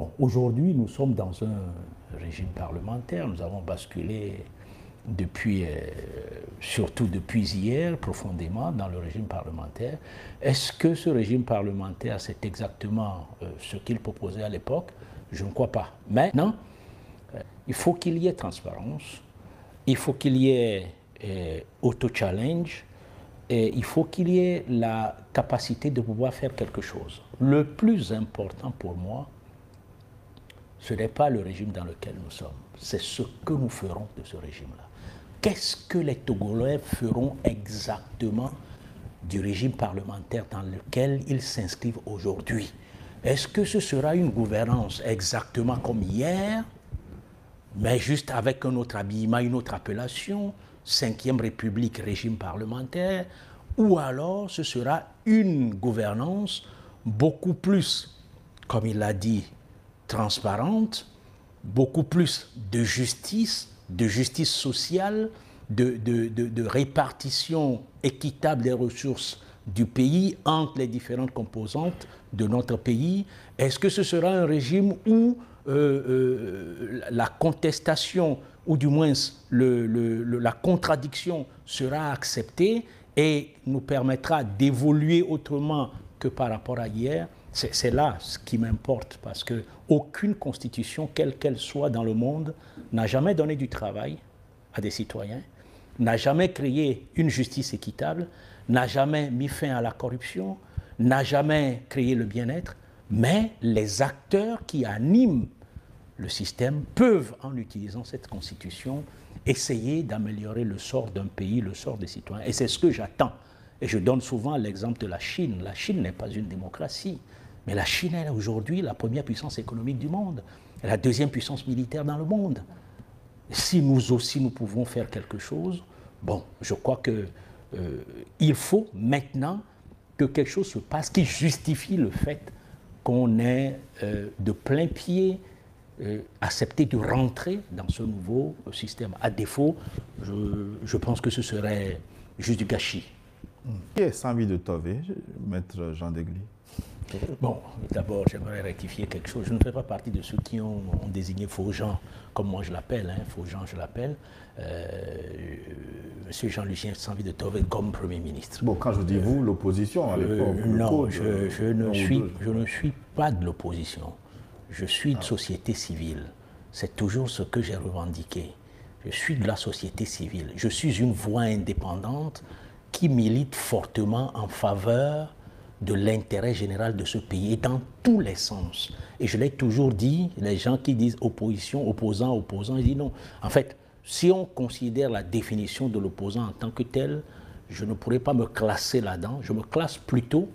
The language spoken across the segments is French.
Bon, aujourd'hui, nous sommes dans un régime parlementaire. Nous avons basculé depuis, surtout depuis hier, profondément dans le régime parlementaire. Est-ce que ce régime parlementaire, c'est exactement ce qu'il proposait à l'époque? Je ne crois pas. Mais non, il faut qu'il y ait transparence, il faut qu'il y ait auto-challenge, et il faut qu'il y ait la capacité de pouvoir faire quelque chose. Le plus important pour moi, ce n'est pas le régime dans lequel nous sommes, c'est ce que nous ferons de ce régime-là. Qu'est-ce que les Togolais feront exactement du régime parlementaire dans lequel ils s'inscrivent aujourd'hui? Est-ce que ce sera une gouvernance exactement comme hier, mais juste avec un autre habillement, une autre appellation, 5e République, régime parlementaire, ou alors ce sera une gouvernance beaucoup plus, comme il l'a dit, transparente, beaucoup plus de justice sociale, de répartition équitable des ressources du pays entre les différentes composantes de notre pays? Est-ce que ce sera un régime où la contestation, ou du moins la contradiction sera acceptée et nous permettra d'évoluer autrement que par rapport à hier? C'est là ce qui m'importe, parce qu'aucune constitution, quelle qu'elle soit dans le monde, n'a jamais donné du travail à des citoyens, n'a jamais créé une justice équitable, n'a jamais mis fin à la corruption, n'a jamais créé le bien-être, mais les acteurs qui animent le système peuvent, en utilisant cette constitution, essayer d'améliorer le sort d'un pays, le sort des citoyens. Et c'est ce que j'attends. Et je donne souvent l'exemple de la Chine. La Chine n'est pas une démocratie, mais la Chine est aujourd'hui la première puissance économique du monde, la deuxième puissance militaire dans le monde. Si nous aussi nous pouvons faire quelque chose, bon, je crois qu'il faut maintenant que quelque chose se passe qui justifie le fait qu'on ait de plein pied accepté de rentrer dans ce nouveau système. À défaut, je pense que ce serait juste du gâchis. Qui est Sambi de Tové, maître Jean Degli? Bon, d'abord, j'aimerais rectifier quelque chose. Je ne fais pas partie de ceux qui ont désigné Faujean, comme moi je l'appelle, Faujean je l'appelle, M. Jean-Lucien Sambi de Tové comme Premier ministre. Bon, quand je dis vous, l'opposition à l'époque. Non, je ne suis pas de l'opposition. Je suis de société civile. C'est toujours ce que j'ai revendiqué. Je suis de la société civile. Je suis une voix indépendante qui milite fortement en faveur de l'intérêt général de ce pays, dans tous les sens. Et je l'ai toujours dit, les gens qui disent opposition, opposant, ils disent non. En fait, si on considère la définition de l'opposant en tant que tel, je ne pourrais pas me classer là-dedans. Je me classe plutôt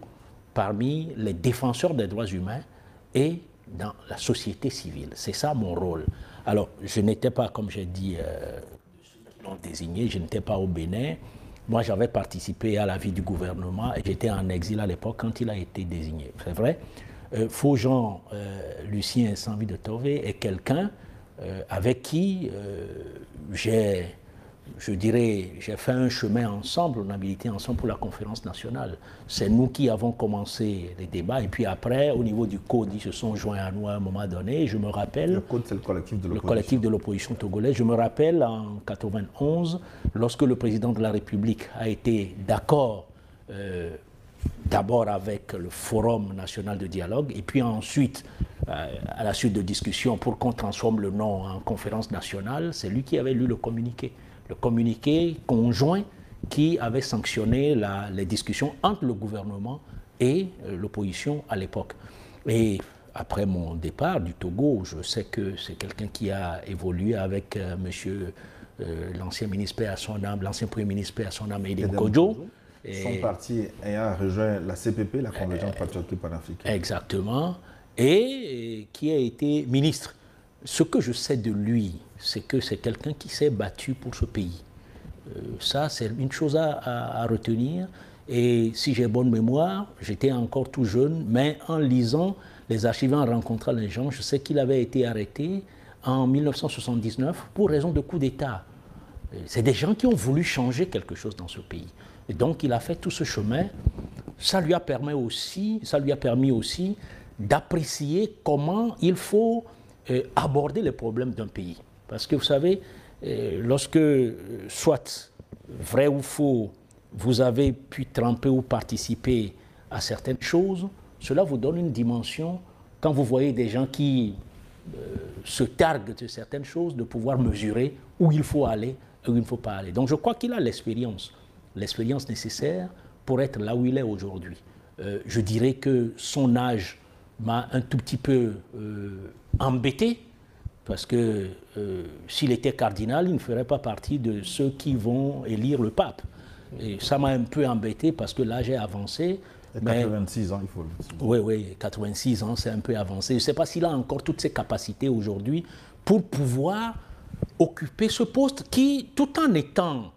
parmi les défenseurs des droits humains et dans la société civile. C'est ça mon rôle. Alors, je n'étais pas, comme j'ai dit, ceux qui l'ont désigné, je n'étais pas au Bénin. Moi, j'avais participé à la vie du gouvernement et j'étais en exil à l'époque quand il a été désigné. C'est vrai. Faujean, Lucien Sambi de Tové est quelqu'un avec qui j'ai fait un chemin ensemble, on a milité ensemble pour la conférence nationale. C'est nous qui avons commencé les débats et puis après, au niveau du Code, ils se sont joints à nous à un moment donné. Je me rappelle... Le Code, c'est le collectif de l'opposition. Le collectif de l'opposition togolaise. Je me rappelle en 1991, lorsque le président de la République a été d'accord d'abord avec le Forum national de dialogue et puis ensuite, à la suite de discussions pour qu'on transforme le nom en conférence nationale, c'est lui qui avait lu le communiqué. Le communiqué conjoint qui avait sanctionné les discussions entre le gouvernement et l'opposition à l'époque. Et après mon départ du Togo, je sais que c'est quelqu'un qui a évolué avec l'ancien ministre paix à son âme, l'ancien premier ministre paix à son âme, Edem Kodjo. Son parti ayant rejoint la CPP, la Convergence patriotique panafricaine. Exactement. Et qui a été ministre. Ce que je sais de lui, c'est que c'est quelqu'un qui s'est battu pour ce pays. Ça, c'est une chose à retenir. Et si j'ai bonne mémoire, j'étais encore tout jeune, mais en lisant les archives, en rencontrant les gens, je sais qu'il avait été arrêté en 1979 pour raison de coup d'État. C'est des gens qui ont voulu changer quelque chose dans ce pays. Et donc, il a fait tout ce chemin. Ça lui a permis aussi d'apprécier comment il faut aborder les problèmes d'un pays. Parce que vous savez, lorsque, soit vrai ou faux, vous avez pu tremper ou participer à certaines choses, cela vous donne une dimension, quand vous voyez des gens qui se targuent de certaines choses, de pouvoir mesurer où il faut aller et où il ne faut pas aller. Donc je crois qu'il a l'expérience nécessaire pour être là où il est aujourd'hui. Je dirais que son âge m'a un tout petit peu embêté, parce que s'il était cardinal, il ne ferait pas partie de ceux qui vont élire le pape. Et ça m'a un peu embêté parce que l'âge est avancé. Et 86 ans, il faut le dire. Oui, 86 ans, c'est un peu avancé. Je ne sais pas s'il a encore toutes ses capacités aujourd'hui pour pouvoir occuper ce poste qui, tout en étant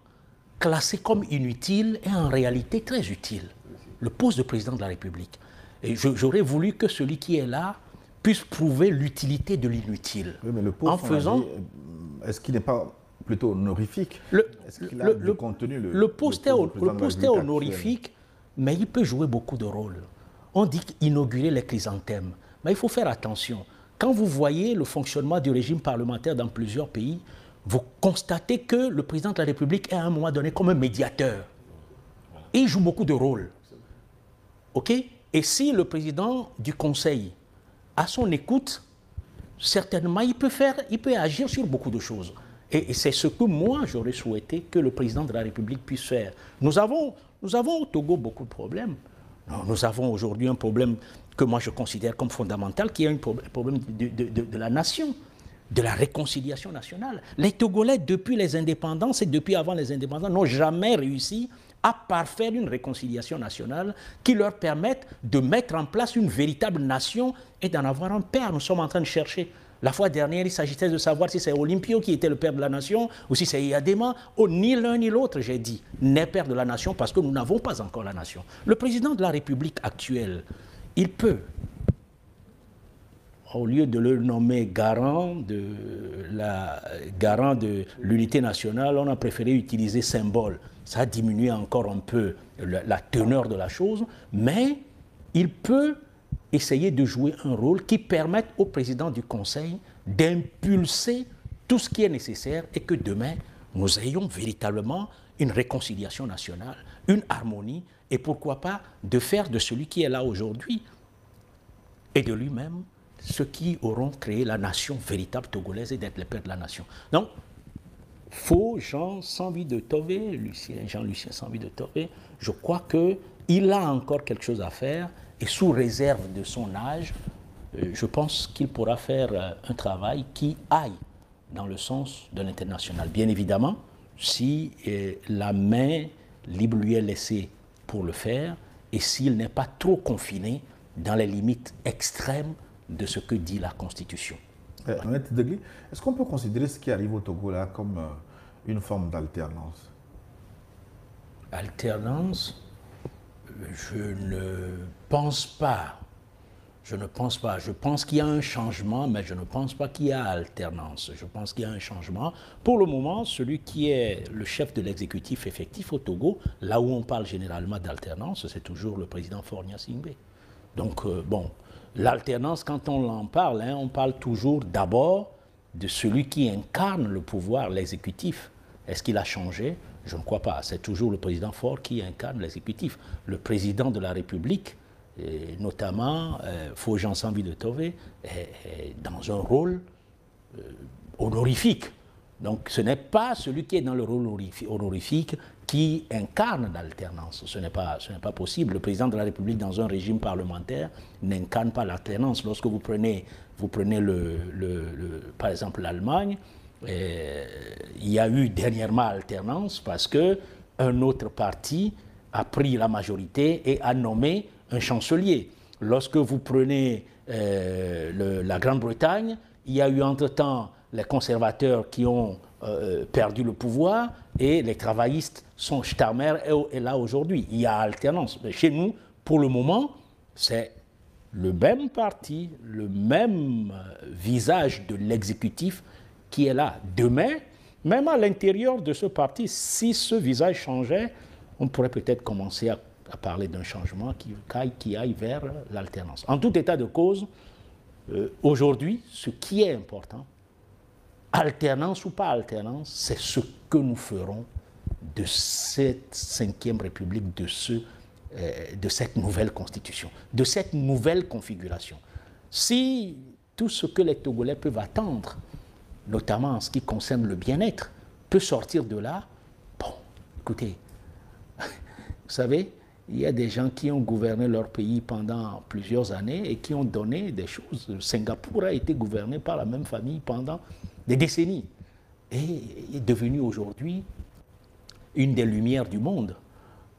classé comme inutile, est en réalité très utile. Le poste de président de la République. Et j'aurais voulu que celui qui est là puisse prouver l'utilité de l'inutile. Oui, mais le poste, en faisant... est-ce qu'il n'est pas plutôt honorifique? Est-ce qu'il a du contenu, le poste est honorifique, mais il peut jouer beaucoup de rôles. On dit inaugurer les chrysanthèmes, mais il faut faire attention. Quand vous voyez le fonctionnement du régime parlementaire dans plusieurs pays, vous constatez que le président de la République est à un moment donné comme un médiateur. Et il joue beaucoup de rôles. OK? Et si le président du Conseil a son écoute, certainement il peut agir sur beaucoup de choses. Et c'est ce que moi j'aurais souhaité que le président de la République puisse faire. Nous avons au Togo beaucoup de problèmes. Nous avons aujourd'hui un problème que moi je considère comme fondamental, qui est un problème de la nation, de la réconciliation nationale. Les Togolais, depuis les indépendances et depuis avant les indépendances, n'ont jamais réussi à parfaire une réconciliation nationale qui leur permette de mettre en place une véritable nation et d'en avoir un père. Nous sommes en train de chercher. La fois dernière, il s'agissait de savoir si c'est Olympio qui était le père de la nation ou si c'est Iyadema. Oh, ni l'un ni l'autre, j'ai dit, n'est père de la nation parce que nous n'avons pas encore la nation. Le président de la République actuelle, il peut, au lieu de le nommer garant de l'unité nationale, on a préféré utiliser symbole. Ça a diminué encore un peu la teneur de la chose, mais il peut essayer de jouer un rôle qui permette au président du Conseil d'impulser tout ce qui est nécessaire et que demain, nous ayons véritablement une réconciliation nationale, une harmonie, et pourquoi pas de faire de celui qui est là aujourd'hui et de lui-même ceux qui auront créé la nation véritable togolaise et d'être les pères de la nation. Donc, Faux Jean Sanvi de Tové, Jean-Lucien Sanvi de Tové, je crois qu'il a encore quelque chose à faire et sous réserve de son âge, je pense qu'il pourra faire un travail qui aille dans le sens de l'international. Bien évidemment, si la main libre lui est laissée pour le faire et s'il n'est pas trop confiné dans les limites extrêmes de ce que dit la Constitution. Maître Degli, est-ce qu'on peut considérer ce qui arrive au Togo là comme une forme d'alternance? Alternance? Je ne pense pas. Je ne pense pas. Je pense qu'il y a un changement, mais je ne pense pas qu'il y a alternance. Je pense qu'il y a un changement. Pour le moment, celui qui est le chef de l'exécutif effectif au Togo, là où on parle généralement d'alternance, c'est toujours le président Faure Gnassingbé. Donc, bon, l'alternance, quand on en parle, on parle toujours d'abord de celui qui incarne le pouvoir, l'exécutif. Est-ce qu'il a changé? Je ne crois pas. C'est toujours le président Faure qui incarne l'exécutif. Le président de la République, et notamment Faux Jean Sanvi de Tové, est dans un rôle honorifique. Donc ce n'est pas celui qui est dans le rôle honorifique qui incarne l'alternance. Ce n'est pas possible. Le président de la République dans un régime parlementaire n'incarne pas l'alternance. Lorsque vous prenez par exemple l'Allemagne, il y a eu dernièrement alternance parce qu'un autre parti a pris la majorité et a nommé un chancelier. Lorsque vous prenez la Grande-Bretagne, il y a eu entre-temps les conservateurs qui ont perdu le pouvoir et les travaillistes sont Starmer est là aujourd'hui. Il y a alternance. Mais chez nous, pour le moment, c'est le même parti, le même visage de l'exécutif qui est là. Demain, même à l'intérieur de ce parti, si ce visage changeait, on pourrait peut-être commencer à parler d'un changement qui aille vers l'alternance. En tout état de cause, aujourd'hui, ce qui est important, alternance ou pas alternance, c'est ce que nous ferons de cette 5e République, de cette nouvelle constitution, de cette nouvelle configuration. Si tout ce que les Togolais peuvent attendre, notamment en ce qui concerne le bien-être, peut sortir de là, bon, écoutez, vous savez, il y a des gens qui ont gouverné leur pays pendant plusieurs années et qui ont donné des choses. Singapour a été gouverné par la même famille pendant des décennies et est devenu aujourd'hui une des lumières du monde.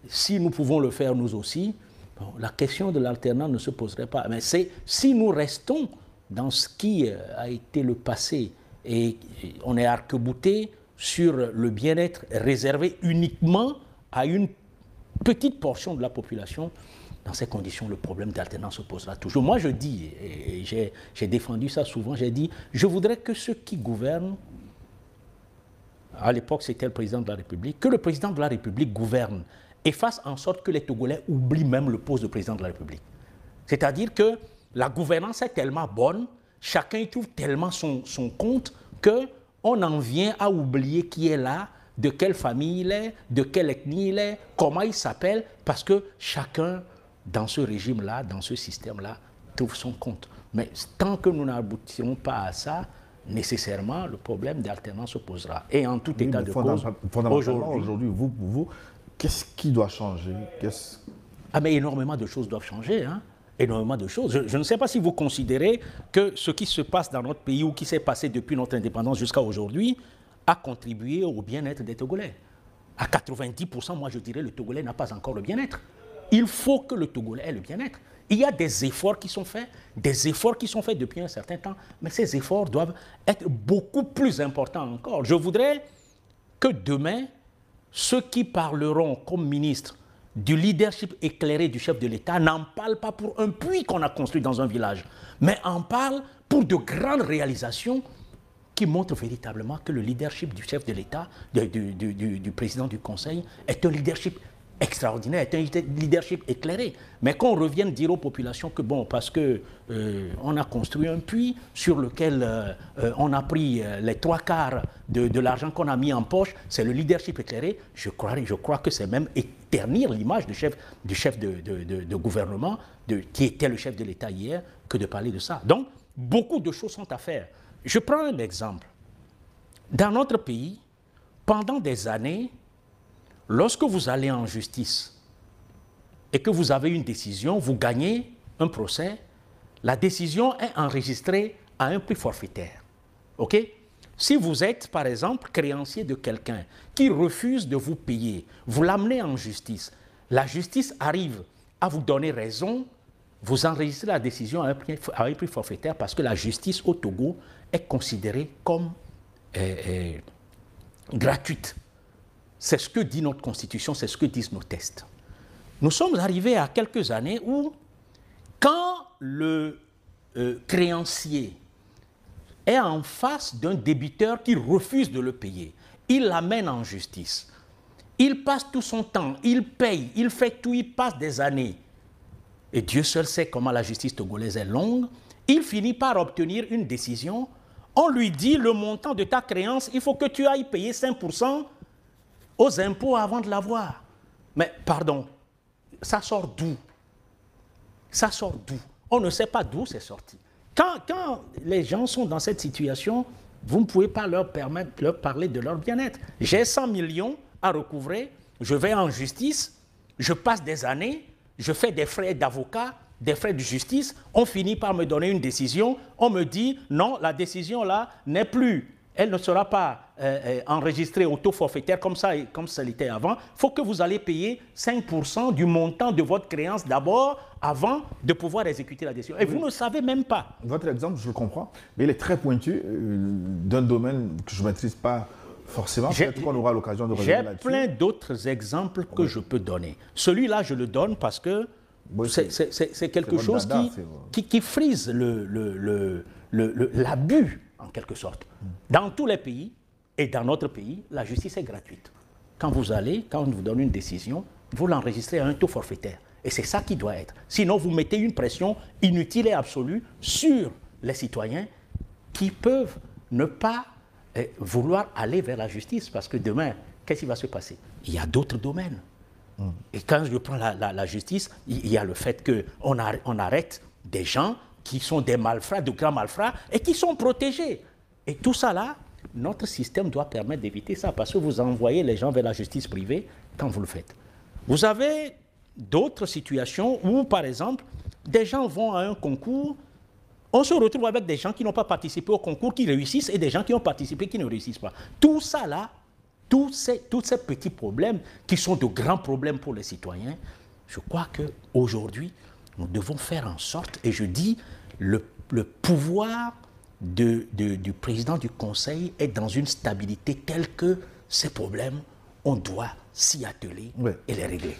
Si nous pouvons le faire nous aussi, bon, la question de l'alternance ne se poserait pas. Mais c'est si nous restons dans ce qui a été le passé et on est arc-bouté sur le bien-être réservé uniquement à une petite portion de la population, dans ces conditions, le problème d'alternance se posera toujours. Moi, je dis, et j'ai défendu ça souvent, j'ai dit, je voudrais que ceux qui gouvernent, à l'époque c'était le président de la République, que le président de la République gouverne et fasse en sorte que les Togolais oublient même le poste de président de la République. C'est-à-dire que la gouvernance est tellement bonne, chacun y trouve tellement son compte, qu'on en vient à oublier qui est là, de quelle famille il est, de quelle ethnie il est, comment il s'appelle, parce que chacun, dans ce régime-là, dans ce système-là, trouve son compte. Mais tant que nous n'aboutirons pas à ça, nécessairement, le problème d'alternance se posera. Et en tout état de cause, aujourd'hui, vous, qu'est-ce qui doit changer? Ah, mais énormément de choses doivent changer, hein? Énormément de choses. Je ne sais pas si vous considérez que ce qui se passe dans notre pays ou qui s'est passé depuis notre indépendance jusqu'à aujourd'hui a contribué au bien-être des Togolais. À 90%, moi je dirais le Togolais n'a pas encore le bien-être. Il faut que le Togolais ait le bien-être. Il y a des efforts qui sont faits depuis un certain temps, mais ces efforts doivent être beaucoup plus importants encore. Je voudrais que demain, ceux qui parleront comme ministres du leadership éclairé du chef de l'État n'en parlent pas pour un puits qu'on a construit dans un village, mais en parlent pour de grandes réalisations qui montrent véritablement que le leadership du chef de l'État, du président du Conseil, est un leadership extraordinaire, est un leadership éclairé. Mais qu'on revienne dire aux populations que bon, parce qu'on a construit un puits sur lequel on a pris les 3/4 de l'argent qu'on a mis en poche, c'est le leadership éclairé, je crois que c'est même ternir l'image du chef de gouvernement, qui était le chef de l'État hier, que de parler de ça. Donc, beaucoup de choses sont à faire. Je prends un exemple. Dans notre pays, pendant des années, lorsque vous allez en justice et que vous avez une décision, vous gagnez un procès, la décision est enregistrée à un prix forfaitaire. OK? Si vous êtes, par exemple, créancier de quelqu'un qui refuse de vous payer, vous l'amenez en justice, la justice arrive à vous donner raison, vous enregistrez la décision à un prix forfaitaire parce que la justice au Togo est considérée comme gratuite. C'est ce que dit notre Constitution, c'est ce que disent nos textes. Nous sommes arrivés à quelques années où, quand le créancier est en face d'un débiteur qui refuse de le payer, il l'amène en justice. Il passe tout son temps, il paye, il fait tout, il passe des années. Et Dieu seul sait comment la justice togolaise est longue. Il finit par obtenir une décision. On lui dit, le montant de ta créance, il faut que tu ailles payer 5% aux impôts avant de l'avoir. Mais pardon, ça sort d'où? Ça sort d'où? On ne sait pas d'où c'est sorti. Quand les gens sont dans cette situation, vous ne pouvez pas leur parler de leur bien-être. J'ai 100 millions à recouvrer, je vais en justice, je passe des années, je fais des frais d'avocat, des frais de justice, on finit par me donner une décision, on me dit non, la décision là n'est plus, elle ne sera pas enregistrée au taux forfaitaire comme ça l'était avant. Il faut que vous allez payer 5% du montant de votre créance d'abord avant de pouvoir exécuter la décision. Et vous ne savez même pas. Votre exemple, je le comprends, mais il est très pointu d'un domaine que je ne maîtrise pas forcément. Peut-être qu'on aura l'occasion de revenir là-dessus. J'ai plein d'autres exemples que je peux donner. Celui-là, je le donne parce que c'est quelque chose qui frise l'abus, en quelque sorte. Dans tous les pays, et dans notre pays, la justice est gratuite. Quand vous allez, quand on vous donne une décision, vous l'enregistrez à un taux forfaitaire. Et c'est ça qui doit être. Sinon, vous mettez une pression inutile et absolue sur les citoyens qui peuvent ne pas vouloir aller vers la justice. Parce que demain, qu'est-ce qui va se passer? Il y a d'autres domaines. Et quand je prends la justice, il y a le fait qu'on arrête des gens qui sont des malfrats, de grands malfrats, et qui sont protégés. Et tout ça là, notre système doit permettre d'éviter ça, parce que vous envoyez les gens vers la justice privée quand vous le faites. Vous avez d'autres situations où, par exemple, des gens vont à un concours, on se retrouve avec des gens qui n'ont pas participé au concours, qui réussissent, et des gens qui ont participé, qui ne réussissent pas. Tout ça là, tous ces petits problèmes, qui sont de grands problèmes pour les citoyens, je crois qu'aujourd'hui, nous devons faire en sorte, et je dis, le pouvoir du président du Conseil est dans une stabilité telle que ces problèmes, on doit s'y atteler et les régler.